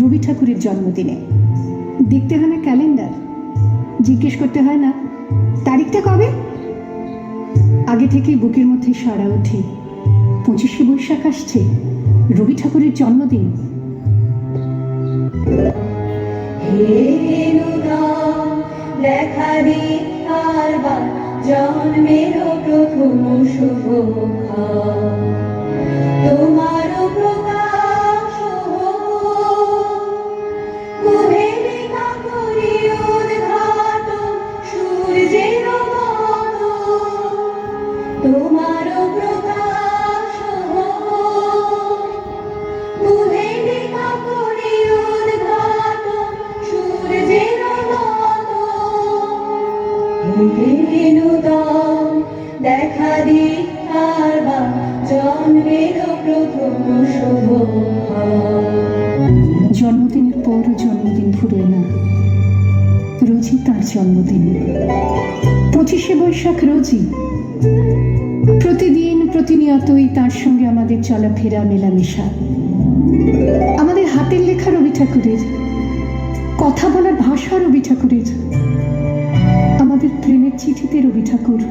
রবি ঠাকুরের জন্মদিনে। দেখতে হয় না ক্যালেন্ডার, জিজ্ঞেস করতে হয় না তারিখটা কবে, আগে থেকেই বুকের মধ্যে সাড়া ওঠে 25শে বৈশাখ আসছে, রবি ঠাকুরের জন্মদিন। দেখা দি কারবার জন্মের প্রথম শুভক্ষা, তোমার প্রকাশ কুহেলিকা করি উদ্ঘাট সূর্যের মত, তোমার প্রকাশ কুহেলিকা করি উদ্ঘাট সূর্যের দেখা দি কারবার জন্মের প্রথম শুভক্ষা। জন্মদিনের পর জন্মদিন ফুরোয় না, রোজই তার জন্মদিন। 25শে বৈশাখ রোজই, প্রতিদিন প্রতিনিয়তই তার সঙ্গে আমাদের চলাফেরা মেলামেশা। আমাদের হাতের লেখা রবি ঠাকুরের, কথা বলার ভাষা রবি ঠাকুরের, আমাদের প্রেমের চিঠিতে রবি ঠাকুর।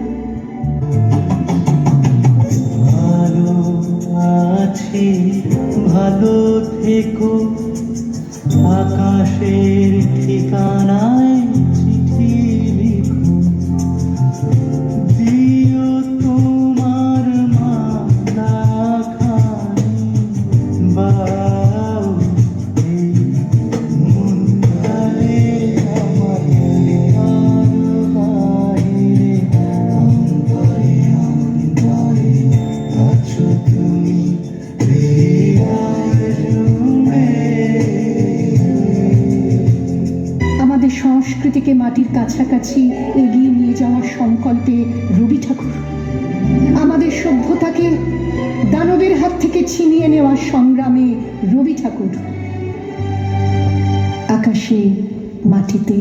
ভালো আছি, ভালো থেকো, আকাশের ঠিকানায় চিঠি লিখো, দিও তোমার মালা খানি, বাউ এই মুন্দারে আমার বাহিরে, অন্তরে অন্তরে আছো তুমি হৃদয় জুড়ে। আমাদের সংস্কৃতিকে মাটির কাছাকাছি এগিয়ে নিয়ে যাওয়ার সংকল্পে রবি ঠাকুর, আমাদের সভ্যতাকে দানবের হাত থেকে ছিনিয়ে নেওয়ার সংগ্রামে রবি ঠাকুর। আকাশে, মাটিতে,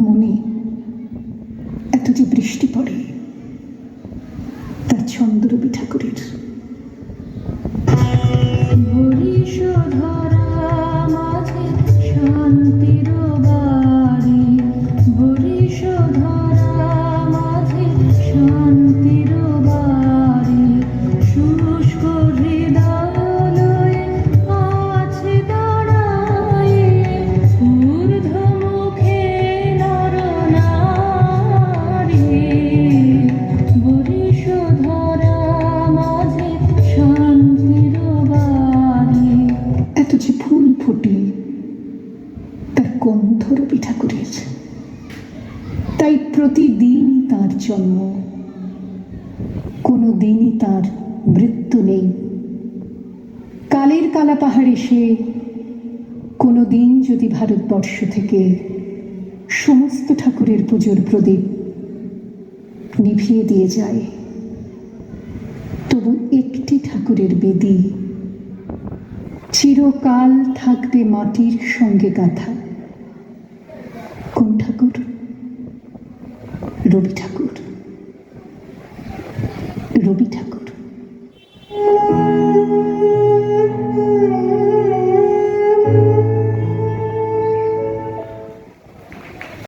মনে এত যে বৃষ্টি পড়ে, তার ছন্দ রবি ঠাকুরের। শান্তির বাড়ি বরিশধরা মাঝে, শান্তির বাড়ি শুষ্ক হৃদয় আছে দাঁড়ায়, ঊর্ধ্বমুখে নরনারী বরিশধরা মাঝে, শান্তির বাড়ি। এত যে ফুল ফোটে, তার গন্ধ রবি ঠাকুরের। তাই প্রতিদিনই তার জন্ম, কোনো দিনই তার মৃত্যু নেই। কালের কালা পাহাড়ে সে কোনো দিন যদি ভারতবর্ষ থেকে সমস্ত ঠাকুরের পুজোর প্রদীপ নিভিয়ে দিয়ে যায়, তবু একটি ঠাকুরের বেদী চিরকাল থাকবে মাটির সঙ্গে গাঁথা। কোন ঠাকুর? রবি ঠাকুর। রবি ঠাকুর।